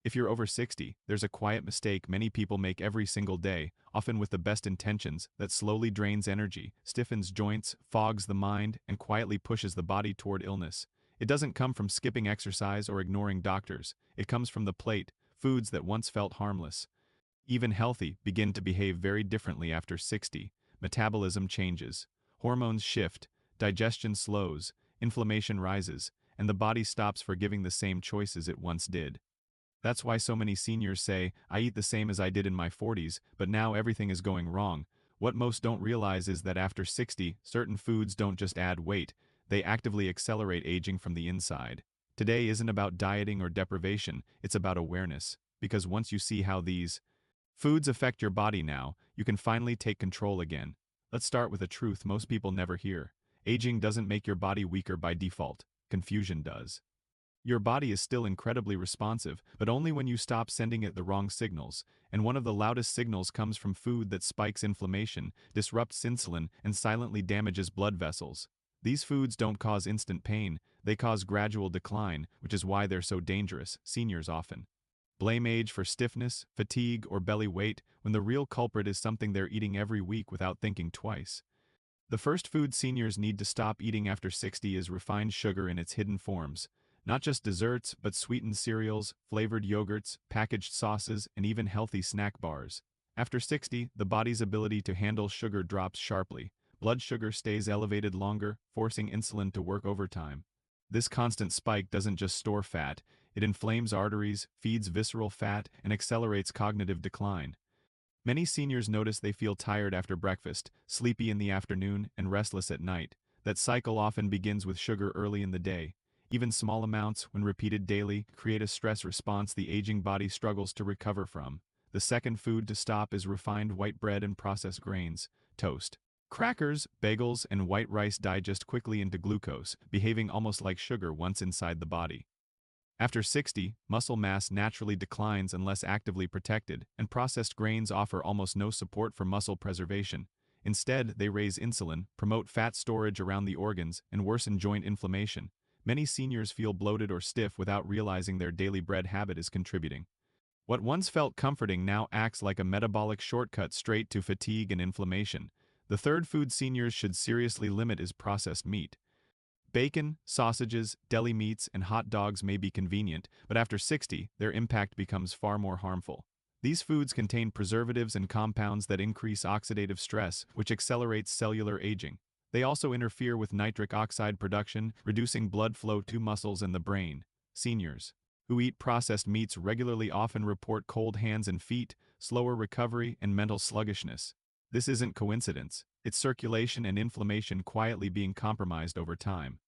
If you're over 60, there's a quiet mistake many people make every single day, often with the best intentions, that slowly drains energy, stiffens joints, fogs the mind, and quietly pushes the body toward illness. It doesn't come from skipping exercise or ignoring doctors. It comes from the plate, foods that once felt harmless, even healthy, begin to behave very differently after 60. Metabolism changes. Hormones shift, digestion slows, inflammation rises, and the body stops forgiving the same choices it once did. That's why so many seniors say, "I eat the same as I did in my 40s, but now everything is going wrong." What most don't realize is that after 60, certain foods don't just add weight, they actively accelerate aging from the inside. Today isn't about dieting or deprivation, it's about awareness. Because once you see how these foods affect your body now, you can finally take control again. Let's start with a truth most people never hear. Aging doesn't make your body weaker by default. Confusion does. Your body is still incredibly responsive, but only when you stop sending it the wrong signals. And one of the loudest signals comes from food that spikes inflammation, disrupts insulin, and silently damages blood vessels. These foods don't cause instant pain, they cause gradual decline, which is why they're so dangerous. Seniors often blame age for stiffness, fatigue, or belly weight, when the real culprit is something they're eating every week without thinking twice. The first food seniors need to stop eating after 60 is refined sugar in its hidden forms. Not just desserts, but sweetened cereals, flavored yogurts, packaged sauces, and even healthy snack bars. After 60, the body's ability to handle sugar drops sharply. Blood sugar stays elevated longer, forcing insulin to work overtime. This constant spike doesn't just store fat, it inflames arteries, feeds visceral fat, and accelerates cognitive decline. Many seniors notice they feel tired after breakfast, sleepy in the afternoon, and restless at night. That cycle often begins with sugar early in the day. Even small amounts, when repeated daily, create a stress response the aging body struggles to recover from. The second food to stop is refined white bread and processed grains. Toast, crackers, bagels, and white rice digest quickly into glucose, behaving almost like sugar once inside the body. After 60, muscle mass naturally declines unless actively protected, and processed grains offer almost no support for muscle preservation. Instead, they raise insulin, promote fat storage around the organs, and worsen joint inflammation. Many seniors feel bloated or stiff without realizing their daily bread habit is contributing. What once felt comforting now acts like a metabolic shortcut straight to fatigue and inflammation. The third food seniors should seriously limit is processed meat. Bacon, sausages, deli meats, and hot dogs may be convenient, but after 60, their impact becomes far more harmful. These foods contain preservatives and compounds that increase oxidative stress, which accelerates cellular aging. They also interfere with nitric oxide production, reducing blood flow to muscles and the brain. Seniors who eat processed meats regularly often report cold hands and feet, slower recovery, and mental sluggishness. This isn't coincidence. It's circulation and inflammation quietly being compromised over time.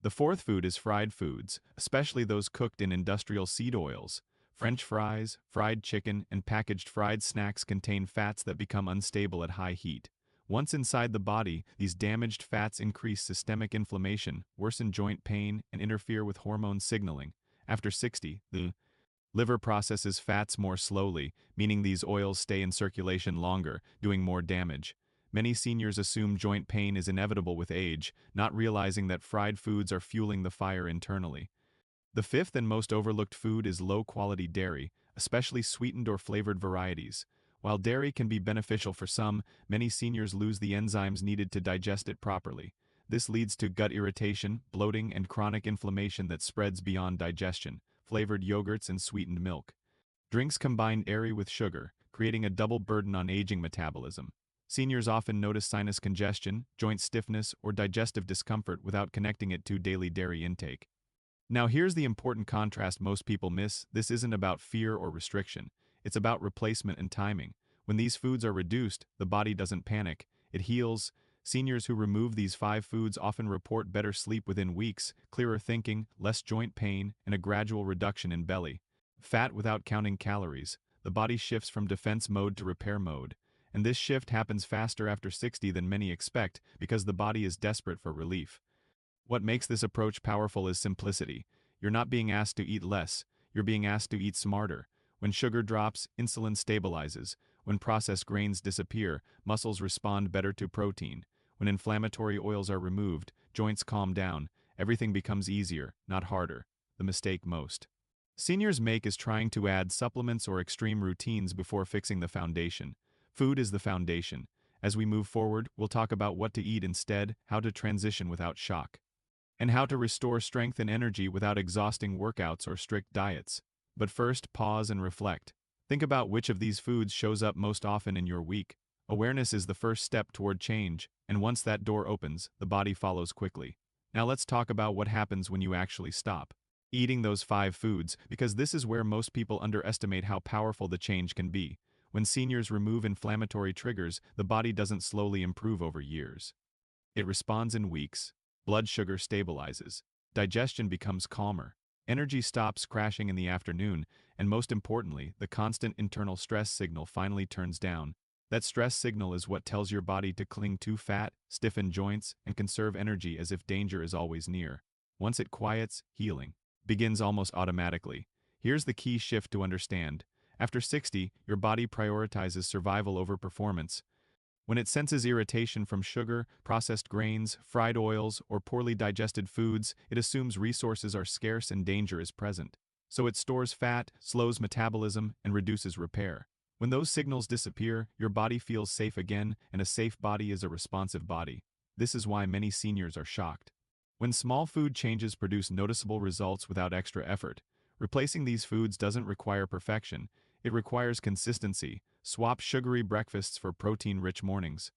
The fourth food is fried foods, especially those cooked in industrial seed oils. French fries, fried chicken, and packaged fried snacks contain fats that become unstable at high heat. Once inside the body, these damaged fats increase systemic inflammation, worsen joint pain, and interfere with hormone signaling. After 60, the liver processes fats more slowly, meaning these oils stay in circulation longer, doing more damage. Many seniors assume joint pain is inevitable with age, not realizing that fried foods are fueling the fire internally. The fifth and most overlooked food is low-quality dairy, especially sweetened or flavored varieties. While dairy can be beneficial for some, many seniors lose the enzymes needed to digest it properly. This leads to gut irritation, bloating, and chronic inflammation that spreads beyond digestion. Flavored yogurts and sweetened milk. Drinks combine dairy with sugar, creating a double burden on aging metabolism. Seniors often notice sinus congestion, joint stiffness, or digestive discomfort without connecting it to daily dairy intake. Now here's the important contrast most people miss. This isn't about fear or restriction. It's about replacement and timing. When these foods are reduced, the body doesn't panic. It heals. Seniors who remove these 5 foods often report better sleep within weeks, clearer thinking, less joint pain, and a gradual reduction in belly fat without counting calories. The body shifts from defense mode to repair mode. And this shift happens faster after 60 than many expect because the body is desperate for relief. What makes this approach powerful is simplicity. You're not being asked to eat less, you're being asked to eat smarter. When sugar drops, insulin stabilizes. When processed grains disappear, muscles respond better to protein. When inflammatory oils are removed, joints calm down. Everything becomes easier, not harder. The mistake most Seniors make is trying to add supplements or extreme routines before fixing the foundation. Food is the foundation. As we move forward, we'll talk about what to eat instead, how to transition without shock, and how to restore strength and energy without exhausting workouts or strict diets. But first, pause and reflect. Think about which of these foods shows up most often in your week. Awareness is the first step toward change, and once that door opens, the body follows quickly. Now let's talk about what happens when you actually stop eating those 5 foods, because this is where most people underestimate how powerful the change can be. When seniors remove inflammatory triggers, the body doesn't slowly improve over years. It responds in weeks. Blood sugar stabilizes. Digestion becomes calmer. Energy stops crashing in the afternoon, and most importantly, the constant internal stress signal finally turns down. That stress signal is what tells your body to cling to fat, stiffen joints, and conserve energy as if danger is always near. Once it quiets, healing begins almost automatically. Here's the key shift to understand. After 60, your body prioritizes survival over performance. When it senses irritation from sugar, processed grains, fried oils, or poorly digested foods, it assumes resources are scarce and danger is present. So it stores fat, slows metabolism, and reduces repair. When those signals disappear, your body feels safe again, and a safe body is a responsive body. This is why many seniors are shocked when small food changes produce noticeable results without extra effort. Replacing these foods doesn't require perfection, it requires consistency. Swap sugary breakfasts for protein-rich mornings.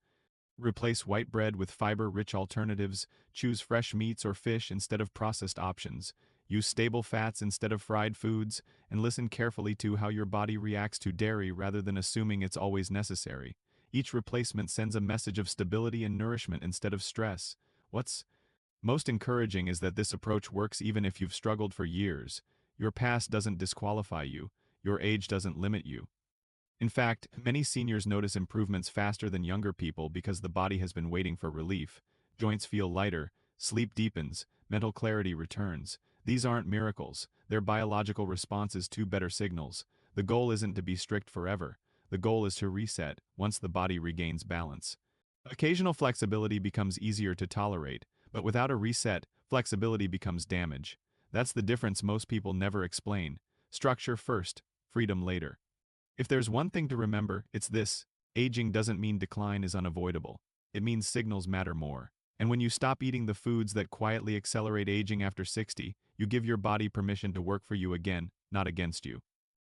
Replace white bread with fiber-rich alternatives. Choose fresh meats or fish instead of processed options. Use stable fats instead of fried foods, and listen carefully to how your body reacts to dairy rather than assuming it's always necessary. Each replacement sends a message of stability and nourishment instead of stress. What's most encouraging is that this approach works even if you've struggled for years. Your past doesn't disqualify you. Your age doesn't limit you. In fact, many seniors notice improvements faster than younger people because the body has been waiting for relief. Joints feel lighter, sleep deepens, mental clarity returns. These aren't miracles, they're biological responses to better signals. The goal isn't to be strict forever. The goal is to reset once the body regains balance. Occasional flexibility becomes easier to tolerate, but without a reset, flexibility becomes damage. That's the difference most people never explain. Structure first, freedom later. If there's one thing to remember, it's this: aging doesn't mean decline is unavoidable. It means signals matter more. And when you stop eating the foods that quietly accelerate aging after 60, you give your body permission to work for you again, not against you.